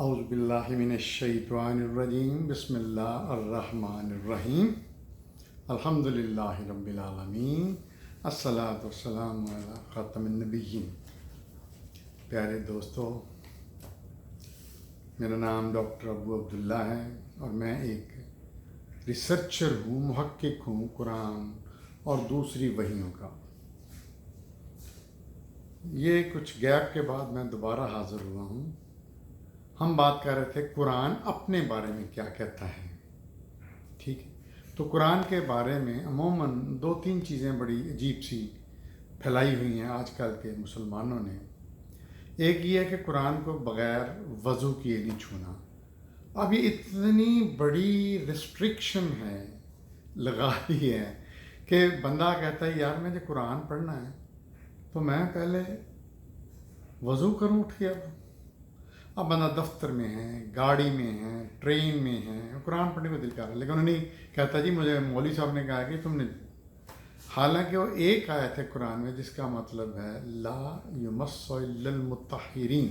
اعوذ باللہ من الشیطان الرجیم بسم اللہ الرحمن الرحیم الحمد للہ رب العالمین الصلاۃ والسلام علی خاتم النبیین۔ پیارے دوستو، میرا نام ڈاکٹر ابو عبداللہ ہے اور میں ایک ریسرچر ہوں، محقق ہوں قرآن اور دوسری وحیوں کا۔ یہ کچھ گیپ کے بعد میں دوبارہ حاضر ہوا ہوں۔ ہم بات کر رہے تھے قرآن اپنے بارے میں کیا کہتا ہے، ٹھیک ہے؟ تو قرآن کے بارے میں عموماً دو تین چیزیں بڑی عجیب سی پھیلائی ہوئی ہیں آج کل کے مسلمانوں نے۔ ایک یہ ہے کہ قرآن کو بغیر وضو کیے نہیں چھونا۔ اب یہ اتنی بڑی ریسٹرکشن ہے، لگا دی ہے کہ بندہ کہتا ہے یار مجھے قرآن پڑھنا ہے تو میں پہلے وضو کروں اٹھ کے۔ اب بندہ دفتر میں ہے، گاڑی میں ہے، ٹرین میں ہے، قرآن پڑھنے کو دل کر رہا ہے، لیکن انہوں نے کہتا جی مجھے مولوی صاحب نے کہا کہ تم نے، حالانکہ وہ ایک آیت ہے قرآن میں جس کا مطلب ہے لا یمس الا المطہرین۔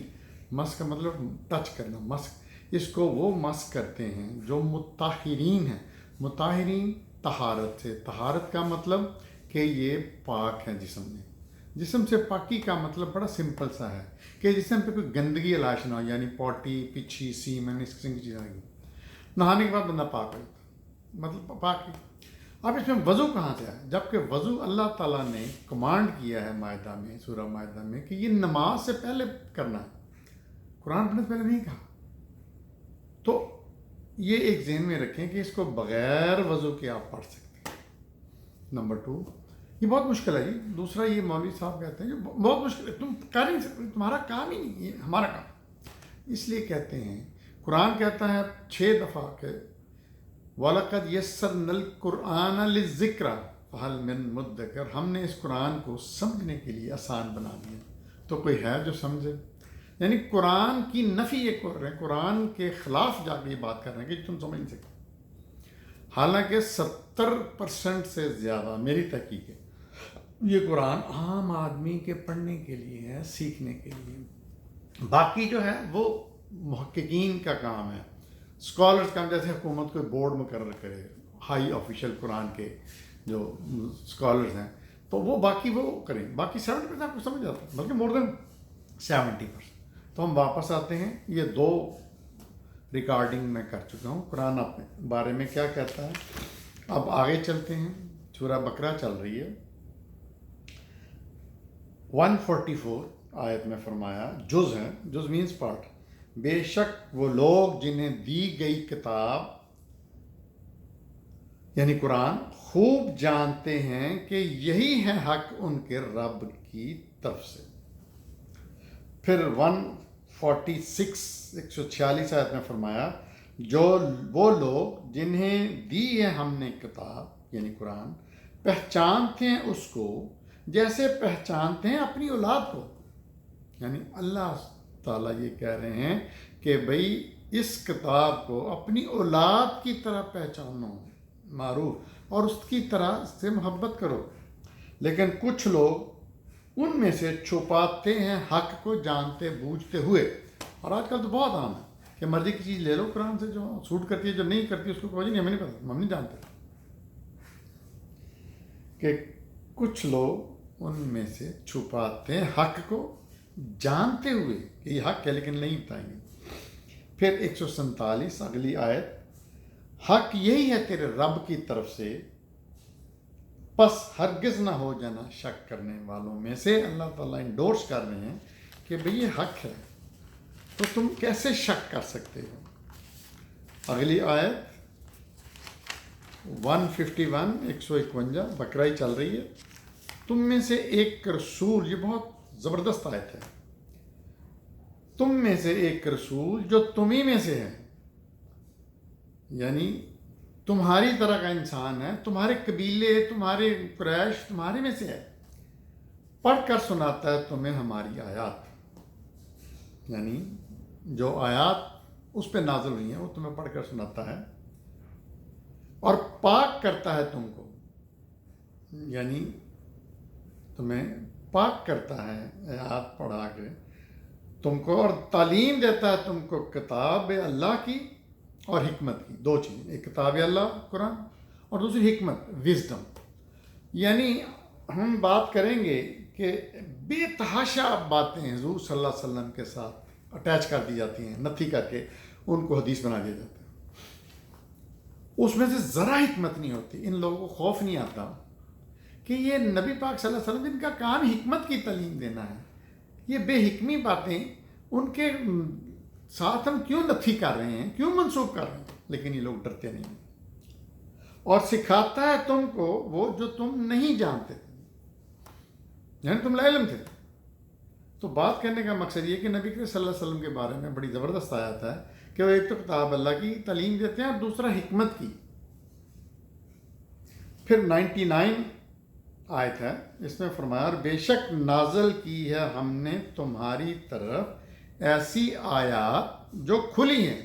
مس کا مطلب ٹچ کرنا، مس اس کو وہ مس کرتے ہیں جو مطہرین ہیں۔ مطہرین طہارت سے، طہارت کا مطلب کہ یہ پاک ہے جسم میں۔ جسم سے پاکی کا مطلب بڑا سمپل سا ہے کہ جسم پہ کوئی گندگی علاش نہ ہو، یعنی پوٹی، پچھی، سیمن، اس قسم کی چیزیں آئیں گی۔ نہانے کے بعد بندہ پاک ہو جاتا ہے، مطلب پاک ہے۔ اب اس میں وضو کہاں سے آیا؟ جبکہ وضو اللہ تعالیٰ نے کمانڈ کیا ہے مائدہ میں، سورہ مائدہ میں، کہ یہ نماز سے پہلے کرنا ہے، قرآن پڑھنے سے پہلے نہیں کہا۔ تو یہ ایک ذہن میں رکھیں کہ اس کو بغیر وضو کے آپ پڑھ سکتے ہیں۔ نمبر 2، یہ بہت مشکل ہے جی۔ دوسرا، یہ مولوی صاحب کہتے ہیں کہ بہت مشکل ہے، تم کر نہیں سکتے، تمہارا کام ہی نہیں، یہ ہمارا کام۔ اس لیے کہتے ہیں، قرآن کہتا ہے 6 دفعہ کہ وَلَقَدْ يَسَّرْنَا الْقُرْآنَ لِلذِّكْرِ فَهَلْ مِن مُدَّكِرٍ۔ ہم نے اس قرآن کو سمجھنے کے لیے آسان بنا دیا، تو کوئی ہے جو سمجھے؟ یعنی قرآن کی نفی یہ کر رہے ہیں، قرآن کے خلاف جا کے یہ بات کر رہے ہیں کہ تم سمجھ نہیں سکتے۔ حالانکہ 70% سے زیادہ میری تحقیق ہے یہ قرآن عام آدمی کے پڑھنے کے لیے ہے، سیکھنے کے لیے۔ باقی جو ہے وہ محققین کا کام ہے، اسکالرس کا، جیسے حکومت کوئی بورڈ مقرر کرے، ہائی آفیشل قرآن کے جو اسکالرس ہیں، تو وہ باقی وہ کریں۔ باقی 70% آپ کو سمجھ آتا ہے، بلکہ مور دین 70%۔ تو ہم واپس آتے ہیں، یہ 2 ریکارڈنگ میں کر چکا ہوں قرآن اپنے بارے میں کیا کہتا ہے۔ اب آگے چلتے ہیں، سورہ بقرہ چل رہی ہے، 144 آیت میں فرمایا، جز ہے، جز مینز پارٹ، بے شک وہ لوگ جنہیں دی گئی کتاب یعنی قرآن خوب جانتے ہیں کہ یہی ہے حق ان کے رب کی طرف سے۔ پھر 146 آیت میں فرمایا، جو وہ لوگ جنہیں دی ہے ہم نے کتاب یعنی قرآن، پہچانتے ہیں اس کو جیسے پہچانتے ہیں اپنی اولاد کو۔ یعنی اللہ تعالیٰ یہ کہہ رہے ہیں کہ بھئی اس کتاب کو اپنی اولاد کی طرح پہچانو، معروف، اور اس کی طرح سے محبت کرو۔ لیکن کچھ لوگ ان میں سے چھپاتے ہیں حق کو جانتے بوجھتے ہوئے۔ اور آج کل تو بہت عام ہے کہ مرضی کی چیز لے لو قرآن سے، جو سوٹ کرتی ہے، جو نہیں کرتی اس کو کوئی نہیں، ہمیں نہیں پتا، ہم نہیں جانتے۔ کہ کچھ لوگ ان میں سے چھپاتے ہیں حق کو جانتے ہوئے کہ یہ حق ہے لیکن نہیں بتائیں گے۔ پھر 147 اگلی آیت، حق یہی ہے تیرے رب کی طرف سے، پس ہرگز نہ ہو جانا شک کرنے والوں میں سے۔ اللہ تعالیٰ انڈورس کر رہے ہیں کہ بھئی یہ حق ہے، تو تم کیسے شک کر سکتے ہو؟ اگلی آیت 151 151 بقرہ ہی چل رہی ہے، تم میں سے ایک رسول، یہ بہت زبردست آیت ہے، تم میں سے ایک رسول جو تمہیں میں سے ہے، یعنی تمہاری طرح کا انسان ہے، تمہارے قبیلے، تمہارے قریش تمہارے میں سے ہے، پڑھ کر سناتا ہے تمہیں ہماری آیات، یعنی جو آیات اس پہ نازل ہوئی ہیں وہ تمہیں پڑھ کر سناتا ہے، اور پاک کرتا ہے تم کو، یعنی تمہیں پاک کرتا ہے آیات پڑھا کے، تم کو اور تعلیم دیتا ہے تم کو کتاب اللہ کی اور حکمت کی. دو چیزیں, ایک کتاب اللہ قرآن اور دوسری حکمت وزڈم. یعنی ہم بات کریں گے کہ بے تحاشا باتیں حضور صلی اللہ علیہ وسلم کے ساتھ اٹیچ کر دی جاتی ہیں, نتھی کر کے ان کو حدیث بنا دیا جاتا ہے. اس میں سے ذرا حکمت نہیں ہوتی. ان لوگوں کو خوف نہیں آتا کہ یہ نبی پاک صلی اللہ علیہ وسلم جن کا کام حکمت کی تعلیم دینا ہے, یہ بے حکمی باتیں ان کے ساتھ ہم کیوں نتھی کر رہے ہیں, کیوں منسوخ کر رہے ہیں. لیکن یہ لوگ ڈرتے نہیں ہیں. اور سکھاتا ہے تم کو وہ جو تم نہیں جانتے تھے, یعنی تم لا علم تھے. تو بات کرنے کا مقصد یہ کہ نبی کریم صلی اللہ علیہ وسلم کے بارے میں بڑی زبردست آیت ہے کہ وہ ایک تو کتاب اللہ کی تعلیم دیتے ہیں اور دوسرا حکمت کی. پھر 99 آیت ہے, اس میں فرمایا اور بے شک نازل کی ہے ہم نے تمہاری طرف ایسی آیات جو کھلی ہیں,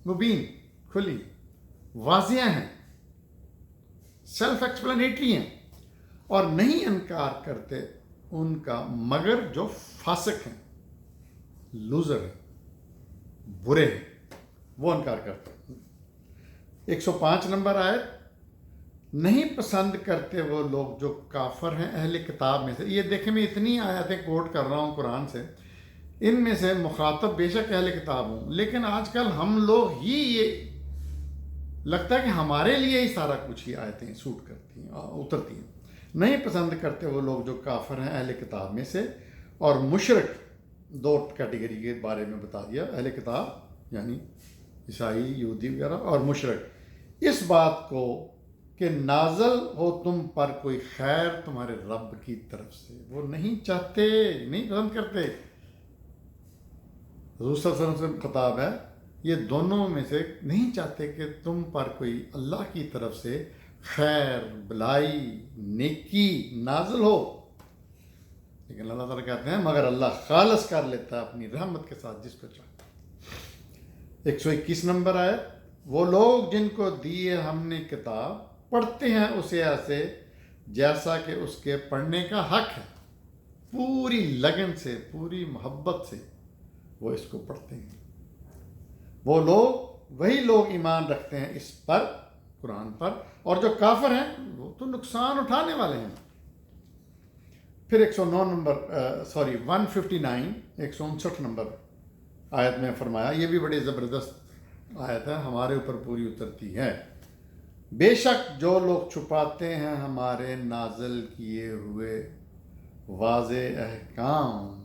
مبین کھلی, واضح ہیں, سیلف ایکسپلینیٹری ہیں, اور نہیں انکار کرتے ان کا مگر جو فاسق ہیں, لوزر ہیں, برے ہیں, وہ انکار کرتے ہیں. 105 نمبر آیت, نہیں پسند کرتے وہ لوگ جو کافر ہیں اہل کتاب میں سے. یہ دیکھیں میں اتنی آیتیں کوٹ کر رہا ہوں قرآن سے, ان میں سے مخاطب بے شک اہل کتاب ہوں, لیکن آج کل ہم لوگ ہی یہ لگتا ہے کہ ہمارے لیے ہی سارا کچھ ہی آیتیں سوٹ کرتی ہیں, اترتی ہیں. نہیں پسند کرتے وہ لوگ جو کافر ہیں اہل کتاب میں سے, اور مشرک, دو کیٹیگری کے بارے میں بتا دیا, اہل کتاب یعنی عیسائی, یہودی وغیرہ, اور مشرک, اس بات کو کہ نازل ہو تم پر کوئی خیر تمہارے رب کی طرف سے. وہ نہیں چاہتے, نہیں پسند کرتے. حضور صلی اللہ علیہ وسلم سے خطاب ہے, یہ دونوں میں سے نہیں چاہتے کہ تم پر کوئی اللہ کی طرف سے خیر, بلائی, نیکی نازل ہو. لیکن اللہ تعالیٰ کہتے ہیں مگر اللہ خالص کر لیتا ہے اپنی رحمت کے ساتھ جس کو چاہتا. 121 نمبر آیت, وہ لوگ جن کو دیے ہم نے کتاب پڑھتے ہیں اسے ایسے جیسا کہ اس کے پڑھنے کا حق ہے, پوری لگن سے, پوری محبت سے وہ اس کو پڑھتے ہیں. وہ لوگ, وہی لوگ ایمان رکھتے ہیں اس پر, قرآن پر, اور جو کافر ہیں وہ تو نقصان اٹھانے والے ہیں. پھر 109 نمبر 159 159 نمبر آیت میں فرمایا, یہ بھی بڑی زبردست آیت ہے, ہمارے اوپر پوری اترتی ہے. بے شک جو لوگ چھپاتے ہیں ہمارے نازل کیے ہوئے واضح احکام